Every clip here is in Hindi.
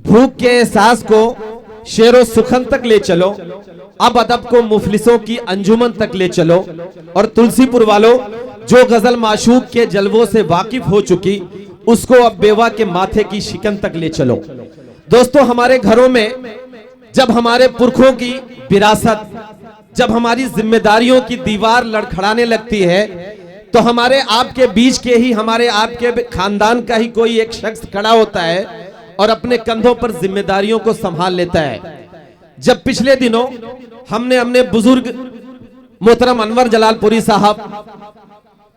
भूख के एहसास को शेरो सुखन तक ले चलो, अब अदब को मुफलिसों की अंजुमन तक ले चलो। और तुलसीपुर वालों, जो गजल माशूक के जलवों से वाकिफ हो चुकी, उसको अब बेवा के माथे की शिकन तक ले चलो। दोस्तों, हमारे घरों में जब हमारे पुरखों की विरासत, जब हमारी जिम्मेदारियों की दीवार लड़खड़ाने लगती है, तो हमारे आपके बीच के ही, हमारे आपके खानदान का ही कोई एक शख्स खड़ा होता है और अपने कंधों पर जिम्मेदारियों को संभाल लेता है। जब पिछले दिनों हमने अपने बुजुर्ग मोहतरम अनवर जलालपुरी साहब,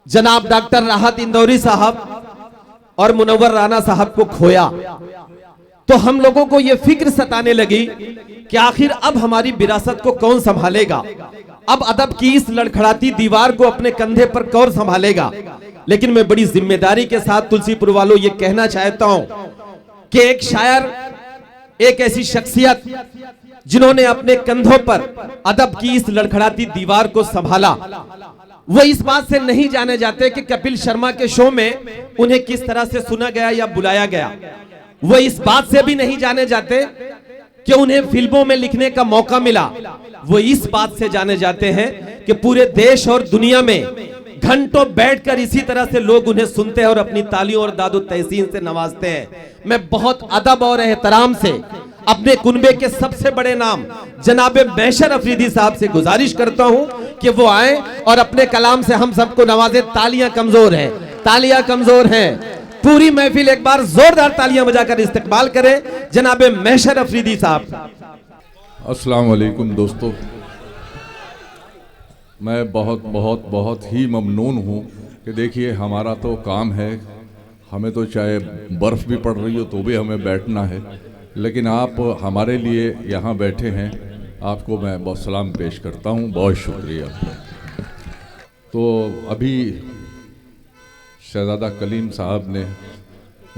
जनाब डॉक्टर राहत इंदौरी साहब और मुनव्वर राना साहब को खोया, तो हम लोगों को यह फिक्र सताने लगी कि आखिर अब हमारी विरासत को कौन संभालेगा, अब अदब की इस लड़खड़ाती दीवार को अपने कंधे पर कौन संभालेगा। लेकिन मैं बड़ी जिम्मेदारी के साथ तुलसीपुर वालों ये कहना चाहता हूं कि एक शायर, एक ऐसी शख्सियत जिन्होंने अपने कंधों पर अदब की इस लड़खड़ाती दीवार को संभाला, वो इस बात से नहीं जाने जाते कि कपिल शर्मा के शो में उन्हें किस तरह से सुना गया या बुलाया गया। वो इस बात से भी नहीं जाने जाते कि उन्हें फिल्मों में लिखने का मौका मिला। वो इस बात से जाने जाते हैं कि पूरे देश और दुनिया में घंटों बैठकर इसी तरह से लोग उन्हें सुनते हैं और अपनी तालियों और दादो तहसीन से नवाजते हैं। मैं बहुत अदब और एहतराम से अपने कुनबे के सबसे बड़े नाम जनाबे महशर अफरीदी साहब से गुजारिश करता हूं कि वो आए और अपने कलाम से हम सबको नवाजे। तालियां कमजोर हैं, तालियां कमजोर हैं। पूरी महफिल एक बार जोरदार तालियां बजाकर इस्तकबाल करे जनाबे महशर अफरीदी साहब। अस्सलाम वालेकुम दोस्तों, मैं बहुत बहुत बहुत ही ममनून हूँ कि देखिए हमारा तो काम है, हमें तो चाहे बर्फ़ भी पड़ रही हो तो भी हमें बैठना है, लेकिन आप हमारे लिए यहाँ बैठे हैं, आपको मैं बहुत सलाम पेश करता हूँ, बहुत शुक्रिया। तो अभी शहजादा कलीम साहब ने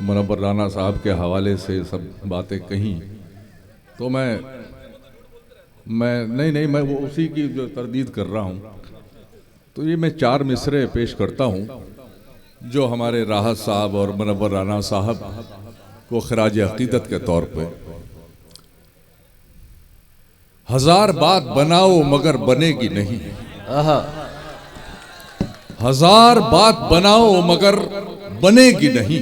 मुनव्वर राना साहब के हवाले से सब बातें कहीं, तो मैं नहीं वो उसी की जो तरदीद कर रहा हूँ। तो ये मैं 4 मिसरे पेश करता हूँ जो हमारे राहत साहब और मुनव्वर राना साहब को खराज अकीदत के तौर पे। हजार बात बनाओ मगर बनेगी नहीं, हजार बात बनाओ मगर बनेगी नहीं,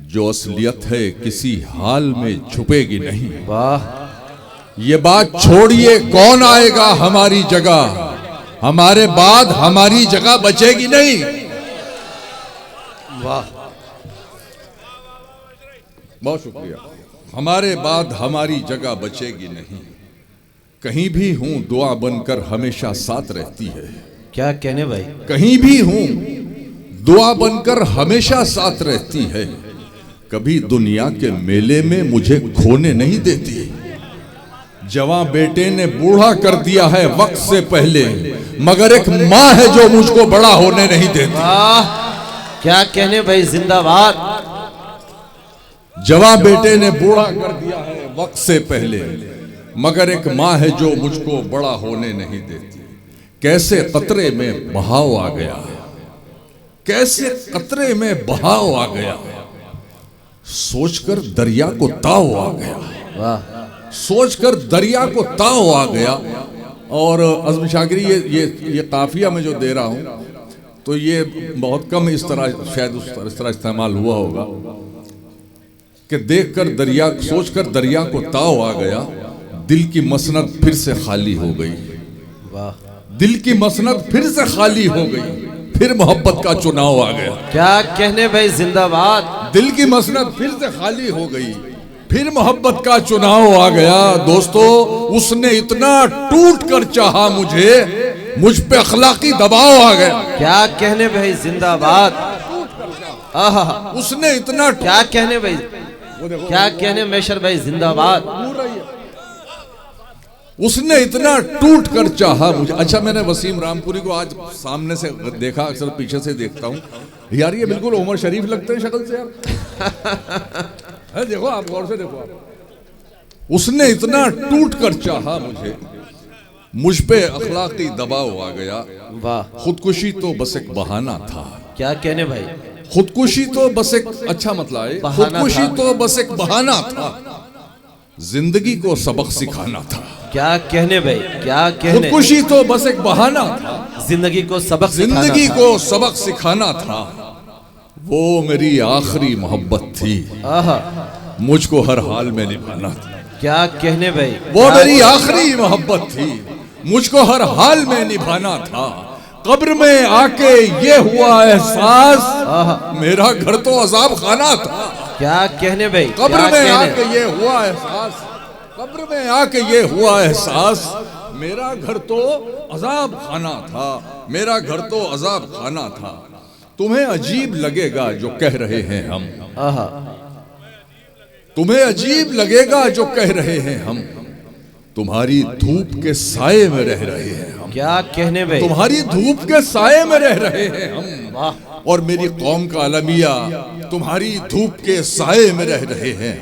जो असलियत है किसी हाल में छुपेगी नहीं। वाह, ये बात छोड़िए कौन आएगा हमारी जगह, हमारे बाद हमारी जगह बचेगी नहीं। वाह, बहुत शुक्रिया। हमारे बाद हमारी जगह बचेगी नहीं, कहीं भी हूं दुआ बनकर हमेशा साथ रहती है। क्या कहने भाई, कहीं भी हूं दुआ बनकर हमेशा साथ रहती है, कभी दुनिया के मेले में मुझे खोने नहीं देती। जवां बेटे ने बूढ़ा कर दिया है वक्त से पहले, मगर एक माँ है जो मुझको बड़ा होने नहीं देती। क्या कहने भाई, जिंदाबाद। जवां बेटे ने बूढ़ा कर दिया है वक्त से पहले, मगर एक माँ है जो मुझको बड़ा होने नहीं देती। कैसे कतरे में बहाव आ गया, कैसे कतरे में बहाव आ गया, सोचकर दरिया को ताव आ गया। वाह, सोचकर दरिया को ताव आ गया। और अज़म शाकिरी ये काफिया में जो दे रहा हूँ तो ये बहुत कम इस तरह शायद इस तरह इस्तेमाल हुआ होगा कि देखकर दरिया, सोचकर दरिया को ताव आ गया, दिल की मसनद फिर से खाली हो गई। वाह, दिल की मसनद फिर से खाली हो गई, फिर मोहब्बत का चुनाव आ गया। क्या कहने भाई, जिंदाबाद। दिल की मसनद फिर से खाली हो गई, फिर मोहब्बत का चुनाव आ गया। दोस्तों, उसने इतना टूट कर चाहा मुझे, मुझ पे अखलाकी दबाव आ गया। क्या कहने भाई, जिंदाबाद। आहा, उसने इतना, क्या कहने भाई, क्या कहने महशर भाई, जिंदाबाद। उसने इतना टूट कर चाहा मुझे। अच्छा, मैंने वसीम रामपुरी को आज सामने से देखा, अक्सर पीछे से देखता हूँ, यार ये बिल्कुल उमर शरीफ लगते हैं शक्ल से यार। देखो आप, गौर से देखो आप। उसने इतना टूट कर चाहा मुझे, मुझ पे अखलाकी दबाव आ गया। वाह, खुदकुशी तो बस एक बहाना था। क्या कहने भाई, खुदकुशी तो बस एक अच्छा मतलब है, बहाना खुदकुशी था। तो बस एक बहाना था, जिंदगी को सबक सिखाना था। क्या कहने भाई, क्या कहने। खुदकुशी तो बस एक बहाना था, जिंदगी को सबक सिखाना जिंदगी था। को सबक सिखाना था। वो मेरी आखिरी मोहब्बत थी, आहा, मुझको हर हाल में निभाना था। क्या कहने भाई। वो क्या मेरी आखिरी मोहब्बत थी, मुझको हर हाल में निभाना था। कब्र में आके ये हुआ एहसास, मेरा घर तो अजाब खाना था। क्या कहने भाई। कब्र क्या में कहने। आके ये हुआ एहसास, कब्र में आके ये हुआ एहसास, मेरा घर तो अजाब खाना था, मेरा घर तो अजाब खाना था। तुम्हें अजीब लगेगा जो कह रहे हैं हम, आहा, तुम्हें अजीब लगेगा जो कह रहे हैं हम, तुम्हारी धूप के साये में रह रहे हैं हम। क्या कहने भाई। तुम्हारी धूप के साये में रह रहे हैं हम, वाह, और मेरी कौम का अलमिया तुम्हारी धूप के साये में रह रहे हैं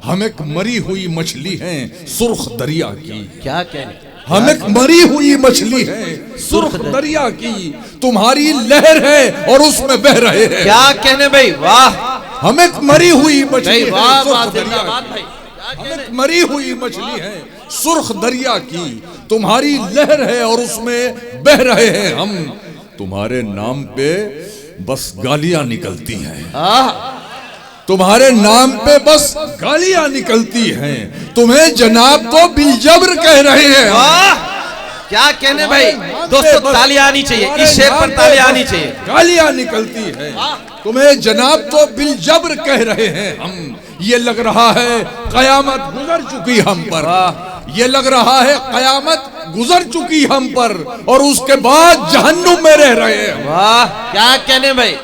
हम एक मरी हुई मछली हैं सुर्ख दरिया की। क्या कहने। हम एक मरी हुई मछली हैं सुर्ख दरिया की, तुम्हारी लहर है और उसमें बह रहे हैं। क्या कहने भाई। वाह हम एक मरी हुई मछली भाई, हैं वाह सुर्ख वाह, दरिया जिंदाबाद की। भाई। क्या हम कहने। एक मरी हुई मछली है सुर्ख दरिया की, तुम्हारी लहर है और उसमें बह रहे हैं हम। तुम्हारे नाम पे बस गालियां निकलती हैं, आहा, तुम्हारे नाम पे बस गालियां निकलती हैं। तुम्हें जनाब तो बिलजब्र कह रहे हैं। वाह, क्या कहने भाई। दोस्तों तालियां आनी चाहिए, इस शेर पर तालियां आनी चाहिए। गालियां निकलती है, तुम्हें जनाब तो बिलजब्र कह रहे हैं हम। ये लग रहा है कयामत गुजर चुकी हम पर, ये लग रहा है कयामत गुजर चुकी हम पर, और उसके बाद जहन्नुम में रह रहे हैं। वाह, क्या कहने भाई।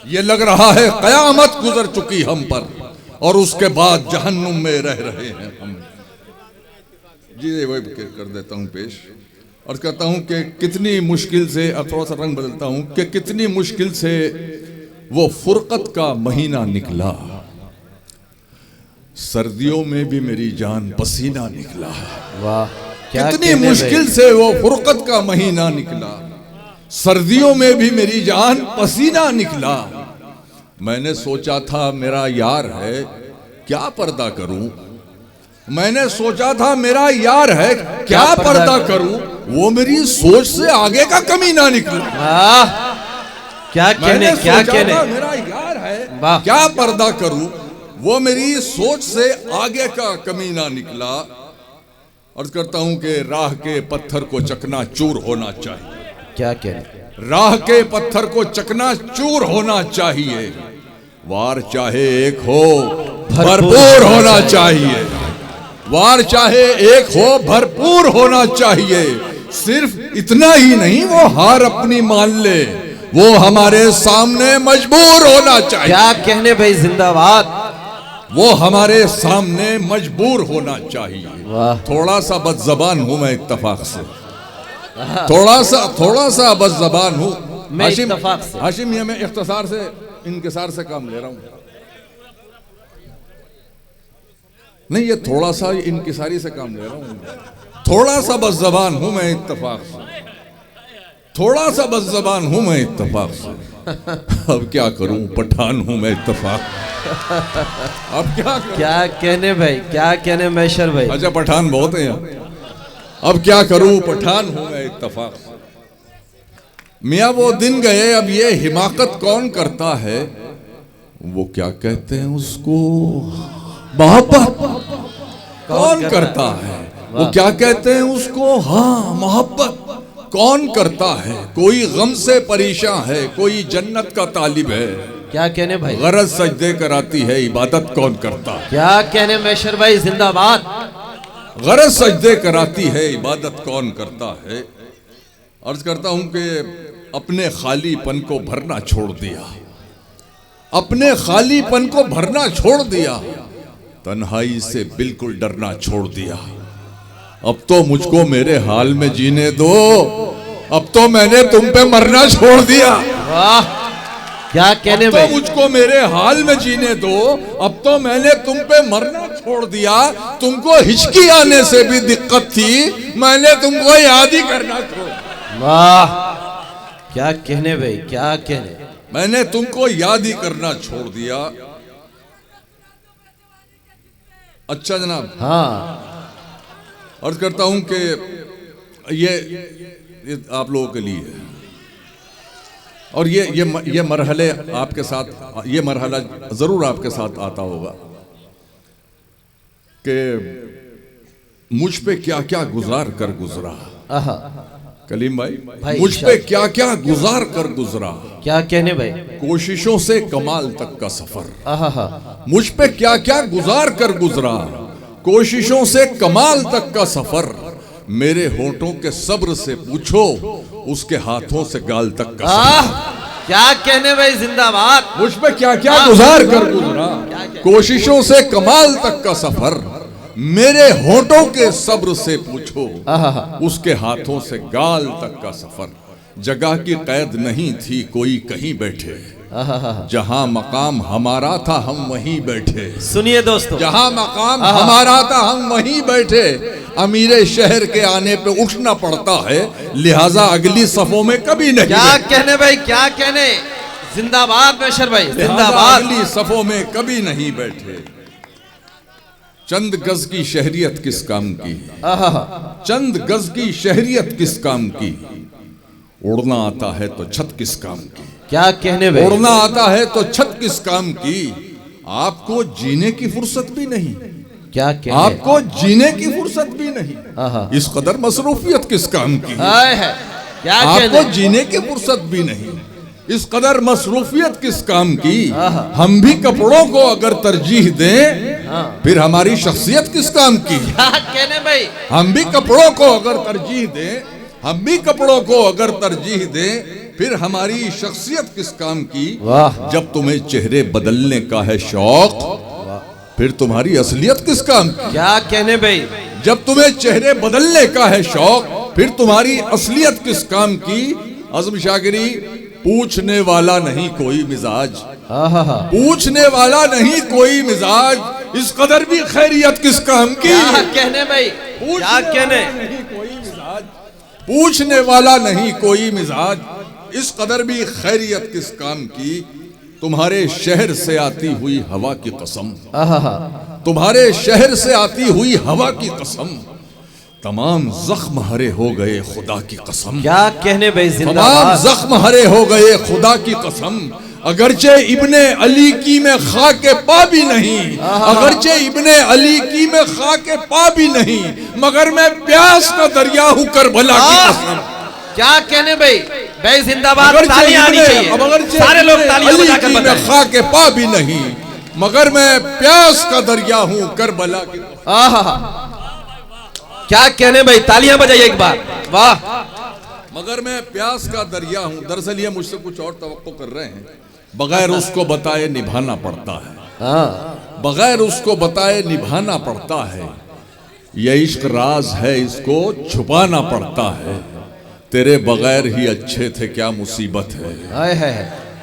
ये लग रहा है कयामत गुजर चुकी हम पर, और उसके बाद जहन्नुम में रह रहे हैं हम। जी वही कर देता हूँ पेश, और कहता हूँ कि कितनी मुश्किल से, अब थोड़ा सा रंग बदलता हूँ, कि कितनी मुश्किल से वो फुरकत का महीना निकला। सर्दियों में भी मेरी जान पसीना निकला। वाह, क्या कितनी कहने मुश्किल भाई। से वो फुरकत का महीना निकला, सर्दियों में भी मेरी जान पसीना निकला। मैंने सोचा था मेरा यार है, क्या पर्दा करूं। मैंने सोचा था मेरा यार है, क्या पर्दा करूं। वो मेरी सोच से आगे का कमीना निकला। वाह, क्या कहने। मैंने क्या सोचा कहने। था मेरा यार है, वाह। क्या पर्दा करूं। वो मेरी सोच से आगे का कमीना निकला। अर्ज करता हूं कि राह के पत्थर को चकना चूर होना चाहिए। क्या कहने। राह के पत्थर को चकना चूर होना चाहिए। वार चाहे एक हो भरपूर होना चाहिए, वार चाहे एक हो भरपूर होना चाहिए। सिर्फ इतना ही नहीं, वो हार अपनी मान ले, वो हमारे सामने मजबूर होना चाहिए। क्या कहने भाई, जिंदाबाद। वो हमारे सामने मजबूर होना चाहिए। वाह, थोड़ा सा बदजबान हूं मैं इत्तफाक से, थोड़ा सा बदजबान हूं मैं हाशिम। इत्तफाक से। हाशिम, ये मैं इख्तिसार से इनकिसार से काम ले रहा हूं। नहीं, ये थोड़ा सा इनकिसारी से काम ले रहा हूं। थोड़ा सा बदजबान हूं मैं इत्तफाक से, थोड़ा सा बदजबान हूं मैं इत्तफाक से। अब क्या करूं, पठान हूं मैं इत्तफाक। अब क्या करूं? क्या कहने भाई, क्या कहने मैशर भाई। अच्छा, पठान बहुत है यहाँ। अब क्या करूं, पठान हूं मैं इत्तफाक से। मियाँ वो दिन गए, अब ये हिमाकत कौन करता है। वो क्या कहते हैं उसको, मोहब्बत कौन करता है। वो क्या कहते हैं उसको, हाँ मोहब्बत कौन करता है। कोई गम से परेशान है, कोई जन्नत का तालिब है। क्या कहने भाई। गरज सजदे कराती है, इबादत कौन करता है। क्या कहने मैशर भाई, जिंदाबाद। गरज सजदे कराती है, इबादत कौन करता है। अर्ज करता हूं कि अपने खालीपन को भरना छोड़ दिया, अपने खालीपन को भरना छोड़ दिया, तन्हाई से बिल्कुल डरना छोड़ दिया। अब तो मुझको मेरे हाल में जीने दो, अब तो मैंने तुम पे मरना छोड़ दिया। वाह, क्या कहने अब भाई। तो मुझको मेरे हाल में जीने दो, अब तो मैंने तुम पे मरना छोड़ दिया। तुमको हिचकी आने से भी दिक्कत थी, मैंने तुमको याद ही करना छोड़। वाह, क्या कहने भाई, क्या कहने। मैंने तुमको याद ही करना छोड़ दिया। अच्छा जनाब, हाँ, अर्ज करता हूं कि ये आप लोगों के लिए है और ये मरहले आपके साथ, ये मरहला जरूर आपके साथ आता होगा कि मुझ पे क्या क्या गुजार कर गुजरा। कलीम भाई मुझ पे क्या क्या गुजार कर गुजरा, क्या कहने भाई, कोशिशों से कमाल तक का सफर। मुझ पे क्या क्या गुजार कर गुजरा, कोशिशों से कमाल तक का सफर। मेरे होठों के सब्र से पूछो, उसके हाथों से गाल तक का सफर। क्या कहने भाई, जिंदाबाद। मुझ पे क्या क्या गुजार कर गुजरा, कोशिशों से कमाल तक का सफर। मेरे होठों के सब्र से पूछो, उसके हाथों से गाल तक का सफर। जगह की कैद नहीं थी, कोई कहीं बैठे, जहां मकाम हमारा था हम वहीं बैठे। सुनिए दोस्तों, जहां मकाम हमारा था हम वहीं बैठे। अमीरे शहर के आने पे उठना पड़ता है, लिहाजा अगली सफों में कभी नहीं। क्या कहने भाई, क्या कहने, जिंदाबाद मैशर भाई, जिंदाबाद। अगली सफों में कभी नहीं बैठे। चंद गज की शहरियत किस काम की, चंद गज की शहरियत किस काम की। उड़ना आता है तो छत किस काम की। क्या कहने भाई, उड़ना आता है तो छत किस काम की। आपको जीने की फुर्सत भी नहीं, क्या कहने, आपको जीने की फुर्सत भी नहीं। इस कदर मसरूफियत किस काम की। क्या आपको जीने की फुर्सत भी नहीं, इस कदर मसरूफियत किस काम की। हम भी कपड़ों को अगर तरजीह दें, फिर हमारी शख्सियत किस काम की। क्या कहने भाई, हम भी कपड़ों को अगर तरजीह दें, हम भी कपड़ों को अगर तरजीह दें, फिर हमारी शख्सियत किस काम की। जब तुम्हें चेहरे बदलने का है शौक, फिर तुम्हारी असलियत किस काम की। क्या कहने भाई, जब तुम्हें चेहरे बदलने का है शौक, फिर तुम्हारी असलियत किस काम की। आज़म शाकिरी, पूछने वाला नहीं कोई मिजाज, पूछने वाला नहीं कोई मिजाज। इस कदर भी खैरियत किस काम की। क्या कहने भाई, क्या कहने, पूछने वाला नहीं कोई मिजाज। इस कदर भी खैरियत किस काम की। तुम्हारे शहर से आती हुई हवा की कसम, तुम्हारे शहर से आती हुई हवा की कसम। तमाम जख्म हरे हो गए खुदा की कसम। क्या कहने भाई, तमाम जिंदाबाद। जख्म हरे हो गए खुदा की कसम। अगरचे इब्ने अली की में खाके पा भी नहीं, अगरचे इब्ने अली की में खाके पा भी नहीं, मगर मैं प्यास का दरिया हूं करबला की कसम। क्या कहने भाई, भाई जिंदाबाद, तालियां आनी चाहिए, सारे लोग तालियां बजाकर बताएं। खाके पा भी नहीं, मगर मैं प्यास का दरिया हूं करबला की। क्या कहने भाई, तालियां बजाइए एक बार, वाह। मगर मैं प्यास का दरिया हूं। दरअसल ये मुझसे कुछ और तवक्को कर रहे हैं। बगैर उसको बताए निभाना पड़ता है, बगैर उसको बताए निभाना पड़ता है। यह इश्क राज है, इसको छुपाना पड़ता है। तेरे बगैर ही अच्छे थे क्या मुसीबत है,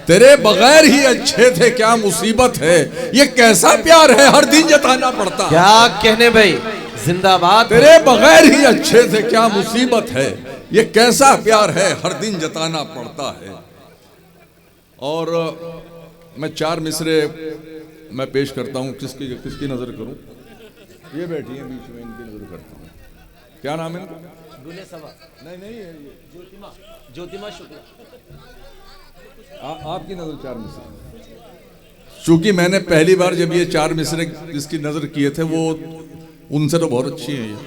तेरे बगैर ही अच्छे थे क्या मुसीबत है। ये कैसा प्यार है, हर दिन जताना पड़ता है। क्या कहने भाई, जिंदाबाद। तेरे बगैर ही अच्छे थे क्या मुसीबत है। ये कैसा प्यार है, हर दिन जताना पड़ता है। और मैं चार मिसरे मैं पेश करता हूं। किसकी नजर करूं। ये बैठी हैं बीच में, इनकी नजर करता हूं। क्या नाम है इनका। नहीं, ज्योतिमा शुक्ला। आपकी नजर चार मिसरे। चूंकि मैंने पहली बार जब ये चार मिसरे जिसकी नजर किए थे, वो उनसे तो बहुत अच्छी है ये।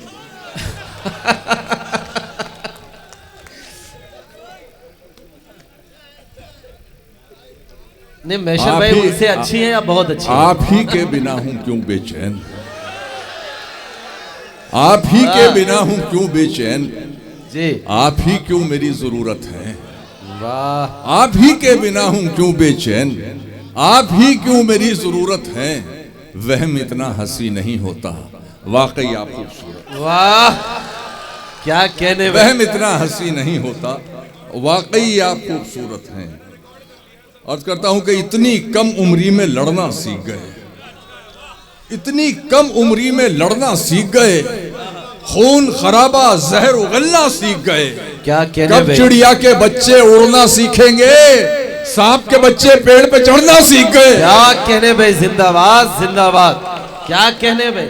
नहीं मैशर भाई, उनसे अच्छी है या बहुत अच्छी है। आप ही के बिना हूं क्यों बेचैन, आप ही के बिना हूं क्यों बेचैन जी। आप ही क्यों मेरी जरूरत है। वाह। आप ही के बिना हूं क्यों बेचैन, आप ही क्यों मेरी जरूरत है। वहम इतना हंसी नहीं होता, वाकई आप खूबसूरत। वाह, क्या कहने। वहम इतना हंसी नहीं होता, वाकई आप खूबसूरत हैं। अर्ज करता हूं कि इतनी कम उम्री में लड़ना सीख गए, इतनी कम उम्री में लड़ना सीख गए। खून खराबा जहर उगलना सीख गए। क्या कहने। कब चिड़िया के बच्चे उड़ना सीखेंगे, सांप के बच्चे पेड़ पे चढ़ना सीख गए। क्या कहने भाई, जिंदाबाद जिंदाबाद, क्या कहने भाई।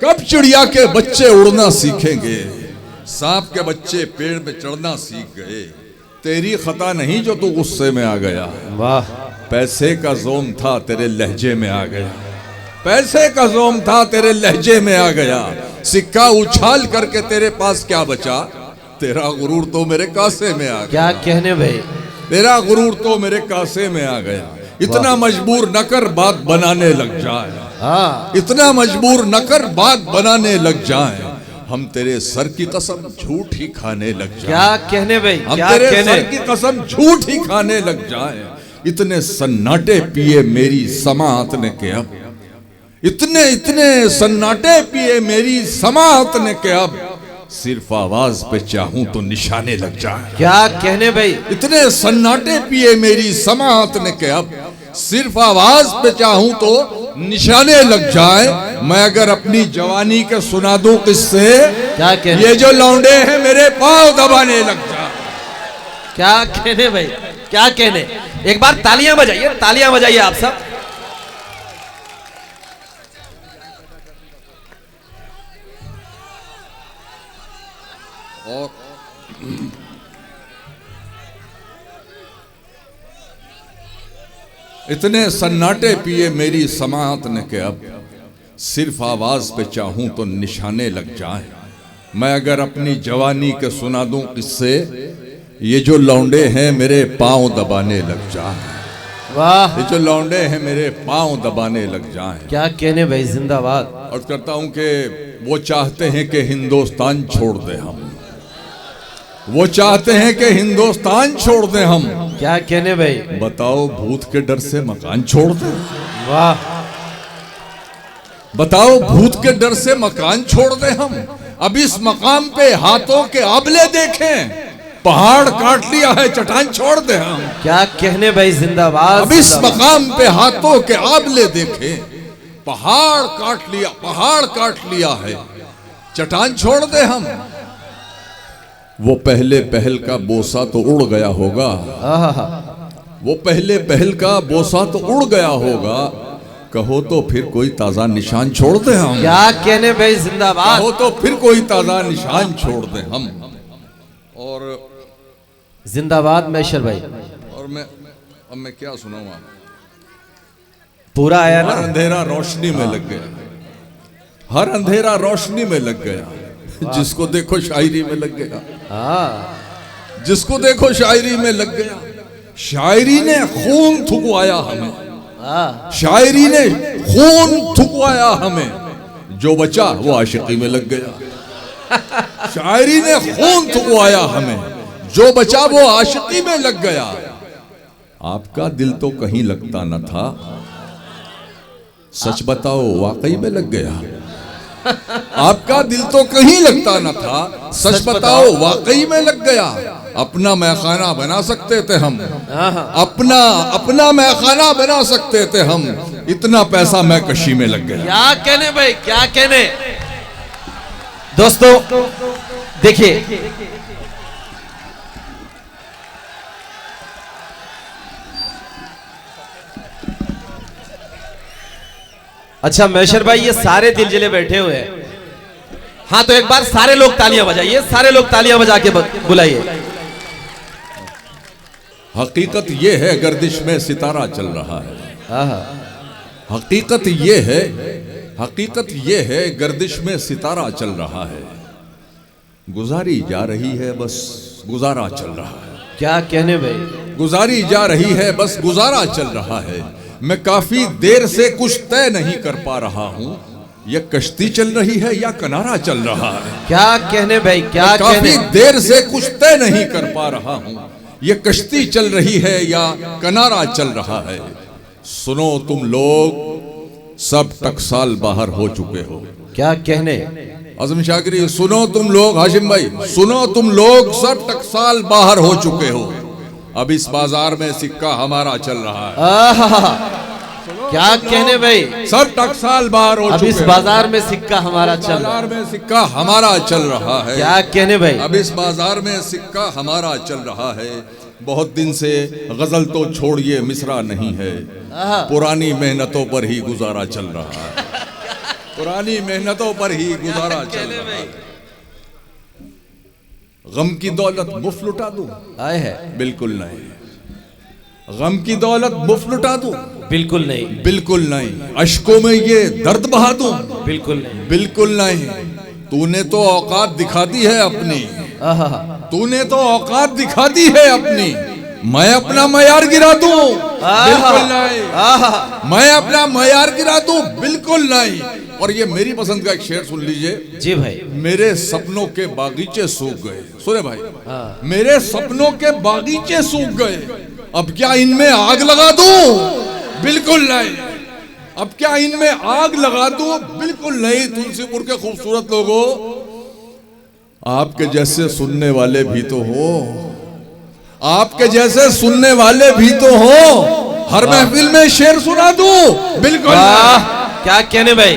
कब चिड़िया के बच्चे उड़ना सीखेंगे, सांप के बच्चे पेड़ पे चढ़ना सीख गए। तेरी खता नहीं जो तू गुस्से में आ गया, वाह। पैसे का जोम था तेरे लहजे में आ गया, पैसे का जोम था तेरे लहजे में आ गया। सिक्का उछाल करके तेरे पास क्या बचा, तेरा गुरूर तो मेरे कासे में आ गया। क्या कहने भाई, तेरा गुरूर तो मेरे कासे में आ गया। इतना मजबूर न कर बात बनाने लग जाए, हाँ। इतना मजबूर न कर बात बनाने लग जाए। हम तेरे सर की कसम झूठ ही खाने लग जाए। क्या कहने भाई, हम क्या तेरे कहने। सर की कसम झूठ ही खाने लग जाए। इतने सन्नाटे पिए मेरी समात ने के अब, इतने इतने सन्नाटे पिए मेरी समात ने के अब, सिर्फ आवाज पे चाहूं तो निशाने लग जाए। क्या कहने भाई, इतने सन्नाटे पिए मेरी समात ने के अब, सिर्फ आवाज पे चाहूं तो निशाने लग जाए। मैं अगर अपनी जवानी के सुना दूं किससे, क्या कहने, ये जो लौंडे हैं मेरे पांव दबाने लग जाए। क्या कहने भाई, क्या कहने। एक बार तालियां बजाइए, तालियां बजाइए आप सब। और इतने सन्नाटे पिए मेरी समात ने के अब, सिर्फ आवाज पे चाहूं तो निशाने लग जाए। मैं अगर अपनी जवानी के सुना दूं किससे, ये जो लौंडे हैं मेरे पांव दबाने लग जाए। वाह। ये जो लौंडे हैं मेरे पांव दबाने लग जाए। क्या कहने भाई, जिंदाबाद। और करता हूं कि वो चाहते हैं कि हिंदुस्तान छोड़ दे हम, वो चाहते हैं कि हिंदुस्तान छोड़ दे हम। क्या कहने भाई, बताओ भूत के डर से मकान छोड़ दे, वाह। बताओ भूत के डर से मकान छोड़ दे हम। अब इस मकाम पे हाथों के आबले देखें, पहाड़ काट लिया है चट्टान छोड़ दे हम। क्या कहने भाई, जिंदाबाद। अब इस मकाम पे हाथों के आबले देखें, पहाड़ काट लिया, पहाड़ काट लिया है चट्टान छोड़ दे हम। वो पहले पहल का बोसा तो उड़ गया होगा, वो पहले पहल का बोसा तो उड़ गया होगा। कहो तो फिर कोई ताजा निशान छोड़ दे हम। क्या कहने भाई, जिंदाबाद। कहो तो फिर कोई ताजा निशान छोड़ दे हम। और जिंदाबाद मैशर भाई। और अब मैं क्या सुनाऊं, पूरा आया ना। हर अंधेरा रोशनी में लग गया, हर अंधेरा रोशनी में लग गया। जिसको देखो शायरी में लग गया, हाँ। जिसको देखो शायरी में लग गया। शायरी ने खून थुकवाया हमें, हाँ। शायरी ने खून थुकवाया हमें। जो बचा वो आशिकी में लग गया। शायरी ने खून थुकवाया हमें, जो बचा वो आशिकी में लग गया। आपका दिल तो कहीं लगता न था, सच बताओ वाकई में लग गया। आपका दिल तो कहीं लगता न था, सच बताओ वाकई में लग गया। अपना मैखाना बना सकते थे हम, अपना मैखाना बना सकते थे हम। इतना पैसा मैं कशी में लग गया। क्या कहने भाई, क्या कहने। दोस्तों देखिए, अच्छा मैशर भाई, ये सारे दिलजिले बैठे हुए हैं। हाँ तो एक बार सारे लोग तालियां बजाइए, सारे लोग तालियां बजा के बुलाइए। हकीकत ये है गर्दिश में सितारा चल रहा है। हकीकत ये है, हकीकत ये है गर्दिश में सितारा चल रहा है। गुजारी जा रही है बस गुजारा चल रहा है। क्या कहने भाई, गुजारी जा रही है बस गुजारा चल रहा है। मैं काफी देर से कुछ तय नहीं कर पा रहा हूँ, यह कश्ती चल रही है या किनारा चल रहा है। क्या कहने भाई, क्या कहने। काफी देर से कुछ तय नहीं कर पा रहा हूँ, यह कश्ती चल रही है या किनारा चल रहा है। सुनो तुम लोग सब टकसाल बाहर हो चुके हो। क्या कहने। आजम शाकिरी, सुनो तुम लोग, हाशिम भाई सुनो तुम लोग सब टकसाल बाहर हो चुके हो। अब इस बाजार में सिक्का हमारा चल रहा है। सुनो क्या कहने भाई, सब टकसाल बार हो अब इस चुके हैं। बाजार में सिक्का हमारा चल रहा बाजार में सिक्का हमारा चल रहा है। क्या कहने भाई, अब इस बाजार में सिक्का हमारा चल रहा है। बहुत दिन से गजल तो छोड़िए मिसरा नहीं है, पुरानी मेहनतों पर ही गुजारा चल रहा है। पुरानी मेहनतों पर ही गुजारा चल रहा है। गम की दौलत मुफ्त लुटा दूं? आए है, बिल्कुल नहीं। गम की दौलत मुफ्त लुटा दूं? बिल्कुल नहीं, बिल्कुल नहीं। अश्कों में ये दर्द बहा दूं? बिल्कुल नहीं, बिल्कुल नहीं। तूने तो औकात दिखा दी है अपनी, तूने तो औकात दिखा दी है अपनी, मैं अपना मयार गिरा दूं? बिल्कुल नहीं। मैं अपना मयार गिरा दूं? बिल्कुल नहीं। और ये मेरी पसंद का एक शेर सुन लीजिए। जी भाई, मेरे सपनों के बागीचे सूख गए। सुने भाई, मेरे सपनों के बागीचे सूख गए, अब क्या इनमें आग लगा दूं? बिल्कुल नहीं। अब क्या इनमें आग लगा दूं? बिल्कुल नहीं। तुलसीपुर के खूबसूरत लोगों, आपके जैसे सुनने वाले भी तो हो, आपके जैसे सुनने वाले भी तो हो। हर महफिल में शेर सुना दूं? बिल्कुल नहीं। क्या कहने भाई,